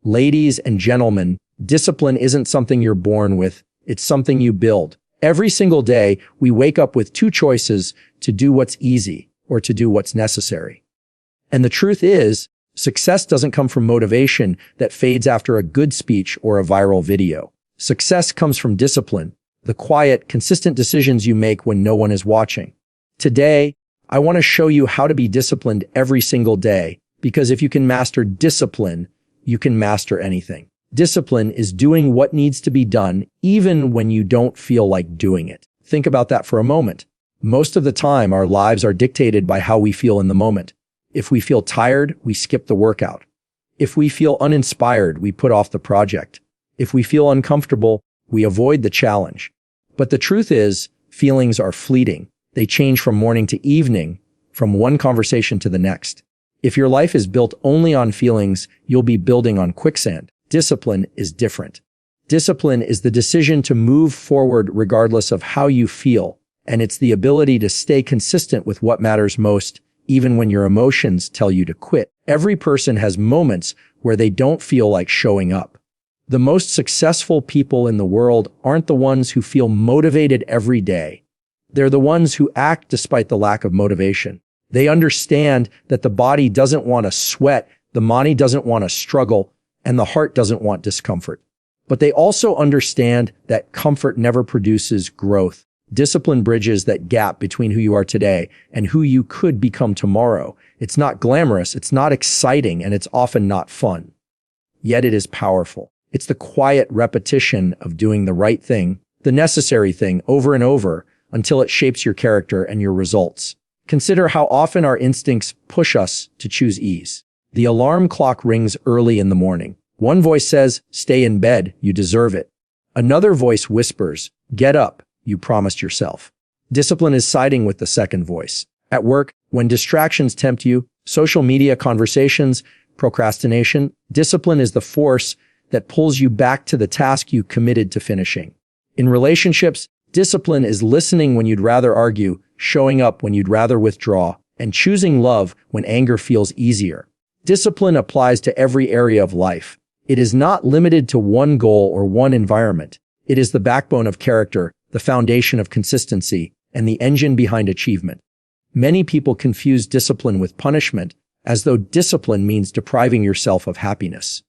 Ladies and gentlemen, discipline isn't something you're born with, it's something you build. Every single day, we wake up with two choices: to do what's easy or to do what's necessary. And the truth is, success doesn't come from motivation that fades after a good speech or a viral video. Success comes from discipline, the quiet, consistent decisions you make when no one is watching. Today, I want to show you how to be disciplined every single day, because if you can master discipline, you can master anything. Discipline is doing what needs to be done, even when you don't feel like doing it. Think about that for a moment. Most of the time, our lives are dictated by how we feel in the moment. If we feel tired, we skip the workout. If we feel uninspired, we put off the project. If we feel uncomfortable, we avoid the challenge. But the truth is, feelings are fleeting. They change from morning to evening, from one conversation to the next. If your life is built only on feelings, you'll be building on quicksand. Discipline is different. Discipline is the decision to move forward regardless of how you feel, and it's the ability to stay consistent with what matters most, even when your emotions tell you to quit. Every person has moments where they don't feel like showing up. The most successful people in the world aren't the ones who feel motivated every day. They're the ones who act despite the lack of motivation. They understand that the body doesn't want to sweat, the mind doesn't want to struggle, and the heart doesn't want discomfort. But they also understand that comfort never produces growth. Discipline bridges that gap between who you are today and who you could become tomorrow. It's not glamorous, it's not exciting, and it's often not fun. Yet it is powerful. It's the quiet repetition of doing the right thing, the necessary thing, over and over until it shapes your character and your results. Consider how often our instincts push us to choose ease. The alarm clock rings early in the morning. One voice says, "Stay in bed, you deserve it." Another voice whispers, "Get up, you promised yourself." Discipline is siding with the second voice. At work, when distractions tempt you, social media conversations, procrastination, discipline is the force that pulls you back to the task you committed to finishing. In relationships, discipline is listening when you'd rather argue, showing up when you'd rather withdraw, and choosing love when anger feels easier. Discipline applies to every area of life. It is not limited to one goal or one environment. It is the backbone of character, the foundation of consistency, and the engine behind achievement. Many people confuse discipline with punishment, as though discipline means depriving yourself of happiness.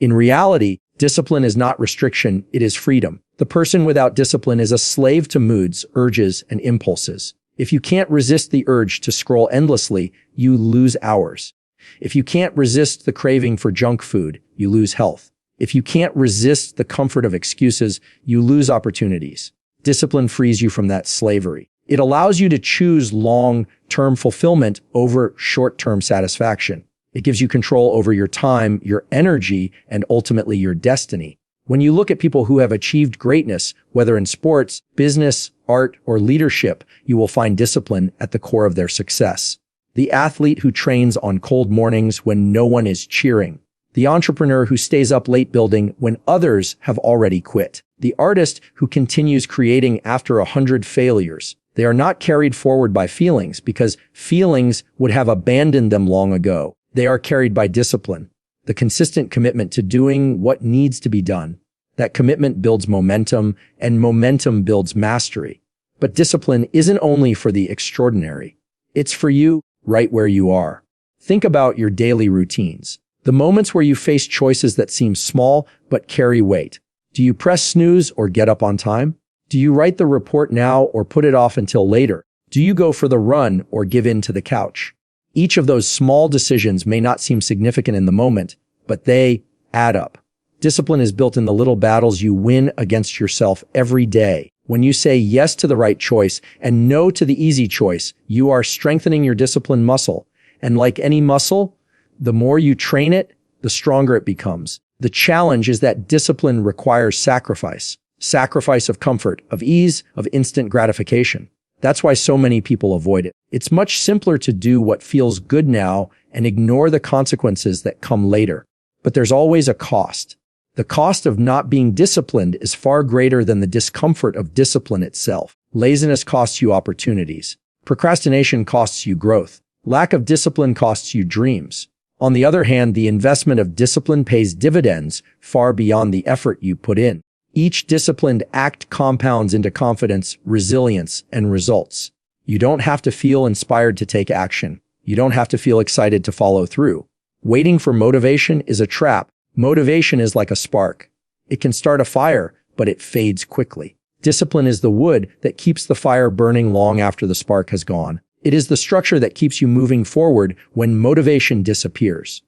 In reality, discipline is not restriction, it is freedom. The person without discipline is a slave to moods, urges, and impulses. If you can't resist the urge to scroll endlessly, you lose hours. If you can't resist the craving for junk food, you lose health. If you can't resist the comfort of excuses, you lose opportunities. Discipline frees you from that slavery. It allows you to choose long-term fulfillment over short-term satisfaction. It gives you control over your time, your energy, and ultimately your destiny. When you look at people who have achieved greatness, whether in sports, business, art, or leadership, you will find discipline at the core of their success. The athlete who trains on cold mornings when no one is cheering. The entrepreneur who stays up late building when others have already quit. The artist who continues creating after 100 failures. They are not carried forward by feelings because feelings would have abandoned them long ago. They are carried by discipline, the consistent commitment to doing what needs to be done. That commitment builds momentum, and momentum builds mastery. But discipline isn't only for the extraordinary. It's for you right where you are. Think about your daily routines, the moments where you face choices that seem small but carry weight. Do you press snooze or get up on time? Do you write the report now or put it off until later? Do you go for the run or give in to the couch? Each of those small decisions may not seem significant in the moment, but they add up. Discipline is built in the little battles you win against yourself every day. When you say yes to the right choice and no to the easy choice, you are strengthening your discipline muscle. And like any muscle, the more you train it, the stronger it becomes. The challenge is that discipline requires sacrifice. Sacrifice of comfort, of ease, of instant gratification. That's why so many people avoid it. It's much simpler to do what feels good now and ignore the consequences that come later. But there's always a cost. The cost of not being disciplined is far greater than the discomfort of discipline itself. Laziness costs you opportunities. Procrastination costs you growth. Lack of discipline costs you dreams. On the other hand, the investment of discipline pays dividends far beyond the effort you put in. Each disciplined act compounds into confidence, resilience, and results. You don't have to feel inspired to take action. You don't have to feel excited to follow through. Waiting for motivation is a trap. Motivation is like a spark. It can start a fire, but it fades quickly. Discipline is the wood that keeps the fire burning long after the spark has gone. It is the structure that keeps you moving forward when motivation disappears.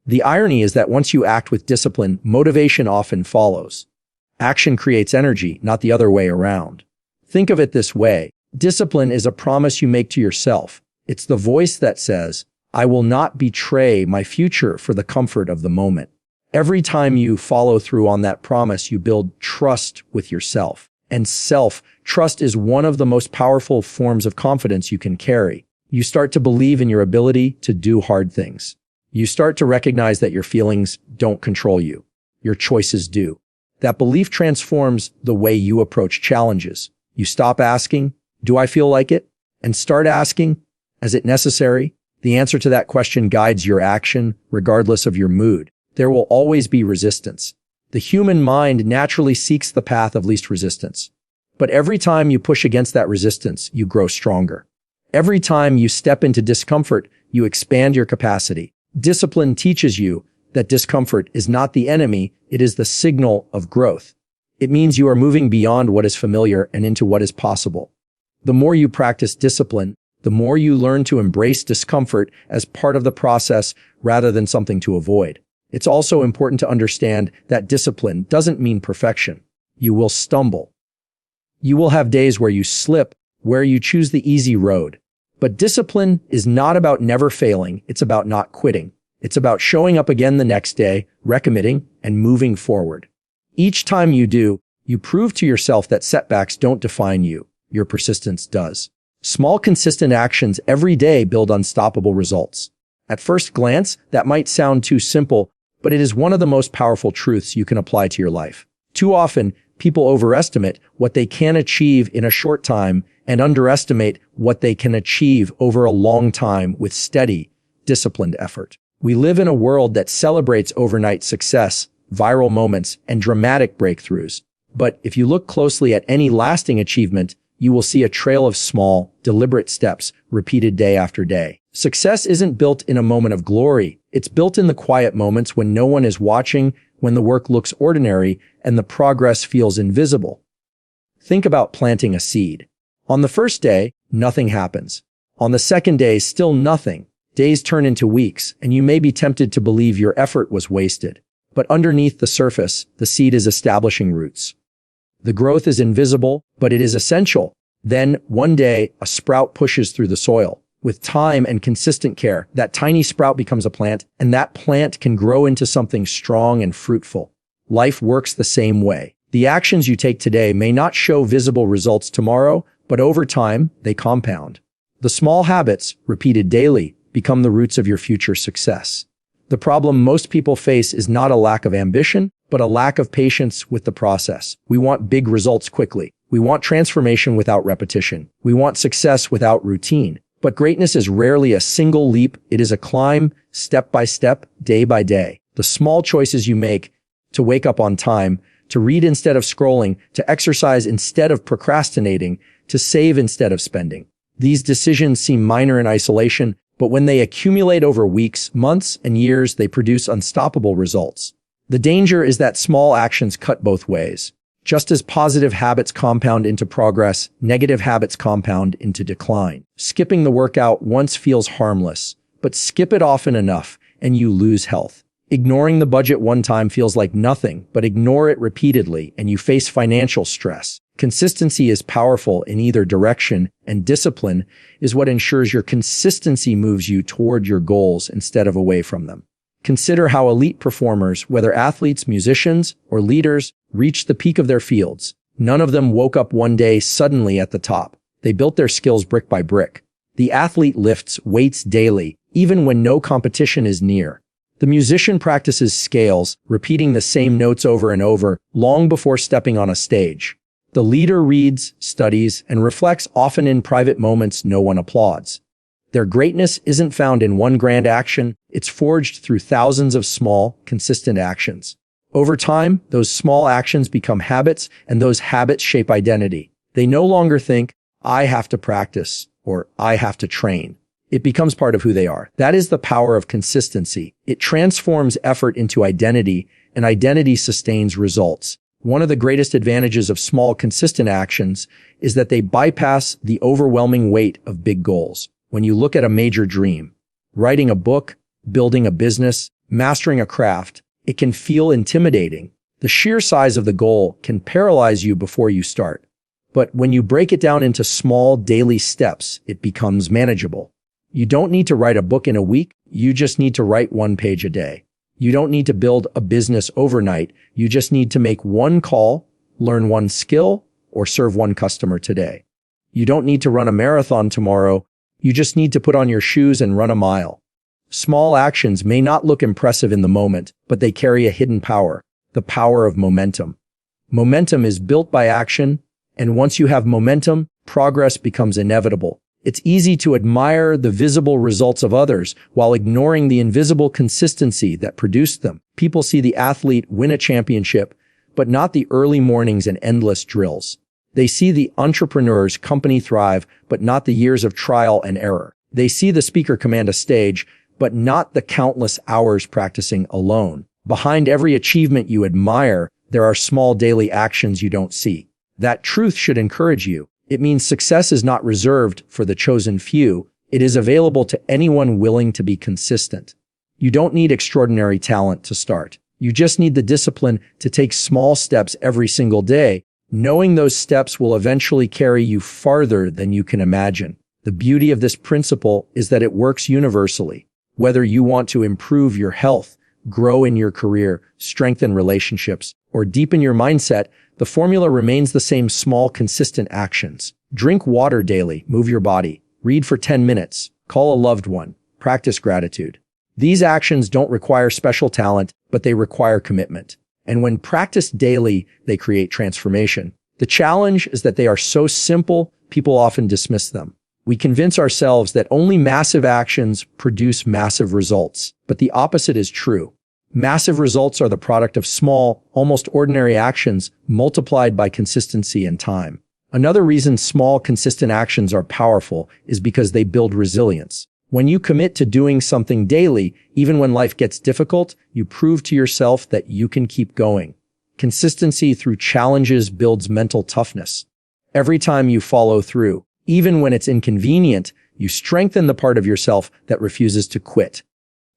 The irony is that once you act with discipline, motivation often follows. Action creates energy, not the other way around. Think of it this way. Discipline is a promise you make to yourself. It's the voice that says, I will not betray my future for the comfort of the moment. Every time you follow through on that promise, you build trust with yourself. And self-trust is one of the most powerful forms of confidence you can carry. You start to believe in your ability to do hard things. You start to recognize that your feelings don't control you. Your choices do. That belief transforms the way you approach challenges. You stop asking, do I feel like it? And start asking, is it necessary? The answer to that question guides your action, regardless of your mood. There will always be resistance. The human mind naturally seeks the path of least resistance. But every time you push against that resistance, you grow stronger. Every time you step into discomfort, you expand your capacity. Discipline teaches you that discomfort is not the enemy, it is the signal of growth. It means you are moving beyond what is familiar and into what is possible. The more you practice discipline, the more you learn to embrace discomfort as part of the process rather than something to avoid. It's also important to understand that discipline doesn't mean perfection. You will stumble. You will have days where you slip, where you choose the easy road. But discipline is not about never failing. It's about not quitting. It's about showing up again the next day, recommitting, and moving forward. Each time you do, you prove to yourself that setbacks don't define you. Your persistence does. Small, consistent actions every day build unstoppable results. At first glance, that might sound too simple, but it is one of the most powerful truths you can apply to your life. Too often, people overestimate what they can achieve in a short time and underestimate what they can achieve over a long time with steady, disciplined effort. We live in a world that celebrates overnight success, viral moments, and dramatic breakthroughs. But if you look closely at any lasting achievement, you will see a trail of small, deliberate steps repeated day after day. Success isn't built in a moment of glory. It's built in the quiet moments when no one is watching, when the work looks ordinary, and the progress feels invisible. Think about planting a seed. On the first day, nothing happens. On the second day, still nothing. Days turn into weeks, and you may be tempted to believe your effort was wasted. But underneath the surface, the seed is establishing roots. The growth is invisible, but it is essential. Then, one day, a sprout pushes through the soil. With time and consistent care, that tiny sprout becomes a plant, and that plant can grow into something strong and fruitful. Life works the same way. The actions you take today may not show visible results tomorrow, but over time, they compound. The small habits, repeated daily, become the roots of your future success. The problem most people face is not a lack of ambition, but a lack of patience with the process. We want big results quickly. We want transformation without repetition. We want success without routine. But greatness is rarely a single leap. It is a climb, step by step, day by day. The small choices you make to wake up on time, to read instead of scrolling, to exercise instead of procrastinating, to save instead of spending. These decisions seem minor in isolation, but when they accumulate over weeks, months, and years, they produce unstoppable results. The danger is that small actions cut both ways. Just as positive habits compound into progress, negative habits compound into decline. Skipping the workout once feels harmless, but skip it often enough and you lose health. Ignoring the budget one time feels like nothing, but ignore it repeatedly and you face financial stress. Consistency is powerful in either direction, and discipline is what ensures your consistency moves you toward your goals instead of away from them. Consider how elite performers, whether athletes, musicians, or leaders, reach the peak of their fields. None of them woke up one day suddenly at the top. They built their skills brick by brick. The athlete lifts weights daily, even when no competition is near. The musician practices scales, repeating the same notes over and over, long before stepping on a stage. The leader reads, studies, and reflects, often in private moments no one applauds. Their greatness isn't found in one grand action, it's forged through thousands of small, consistent actions. Over time, those small actions become habits, and those habits shape identity. They no longer think, I have to practice, or I have to train. It becomes part of who they are. That is the power of consistency. It transforms effort into identity, and identity sustains results. One of the greatest advantages of small, consistent actions is that they bypass the overwhelming weight of big goals. When you look at a major dream, writing a book, building a business, mastering a craft, it can feel intimidating. The sheer size of the goal can paralyze you before you start. But when you break it down into small daily steps, it becomes manageable. You don't need to write a book in a week. You just need to write one page a day. You don't need to build a business overnight. You just need to make one call, learn one skill, or serve one customer today. You don't need to run a marathon tomorrow. You just need to put on your shoes and run a mile. Small actions may not look impressive in the moment, but they carry a hidden power, the power of momentum. Momentum is built by action, and once you have momentum, progress becomes inevitable. It's easy to admire the visible results of others while ignoring the invisible consistency that produced them. People see the athlete win a championship, but not the early mornings and endless drills. They see the entrepreneur's company thrive, but not the years of trial and error. They see the speaker command a stage, but not the countless hours practicing alone. Behind every achievement you admire, there are small daily actions you don't see. That truth should encourage you. It means success is not reserved for the chosen few. It is available to anyone willing to be consistent. You don't need extraordinary talent to start. You just need the discipline to take small steps every single day, knowing those steps will eventually carry you farther than you can imagine. The beauty of this principle is that it works universally. Whether you want to improve your health, grow in your career, strengthen relationships, or deepen your mindset, the formula remains the same: small, consistent actions. Drink water daily, move your body, read for 10 minutes, call a loved one, practice gratitude. These actions don't require special talent, but they require commitment. And when practiced daily, they create transformation. The challenge is that they are so simple, people often dismiss them. We convince ourselves that only massive actions produce massive results, but the opposite is true. Massive results are the product of small, almost ordinary actions multiplied by consistency and time. Another reason small, consistent actions are powerful is because they build resilience. When you commit to doing something daily, even when life gets difficult, you prove to yourself that you can keep going. Consistency through challenges builds mental toughness. Every time you follow through, even when it's inconvenient, you strengthen the part of yourself that refuses to quit.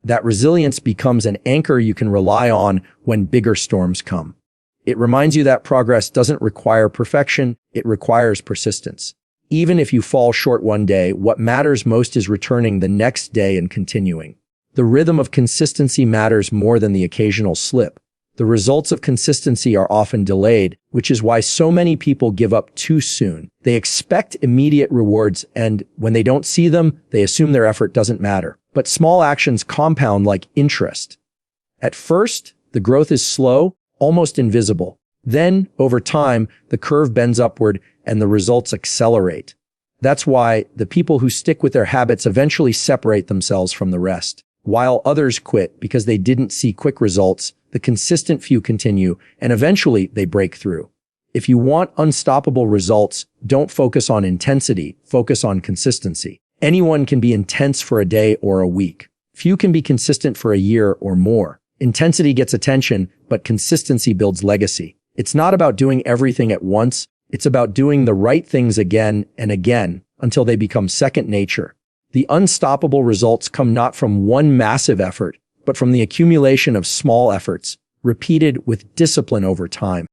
That resilience becomes an anchor you can rely on when bigger storms come. It reminds you that progress doesn't require perfection, it requires persistence. Even if you fall short one day, what matters most is returning the next day and continuing. The rhythm of consistency matters more than the occasional slip. The results of consistency are often delayed, which is why so many people give up too soon. They expect immediate rewards, and when they don't see them, they assume their effort doesn't matter. But small actions compound like interest. At first, the growth is slow, almost invisible. Then, over time, the curve bends upward and the results accelerate. That's why the people who stick with their habits eventually separate themselves from the rest. While others quit because they didn't see quick results, the consistent few continue, and eventually they break through. If you want unstoppable results, don't focus on intensity, focus on consistency. Anyone can be intense for a day or a week. Few can be consistent for a year or more. Intensity gets attention, but consistency builds legacy. It's not about doing everything at once. It's about doing the right things again and again until they become second nature. The unstoppable results come not from one massive effort, but from the accumulation of small efforts, repeated with discipline over time.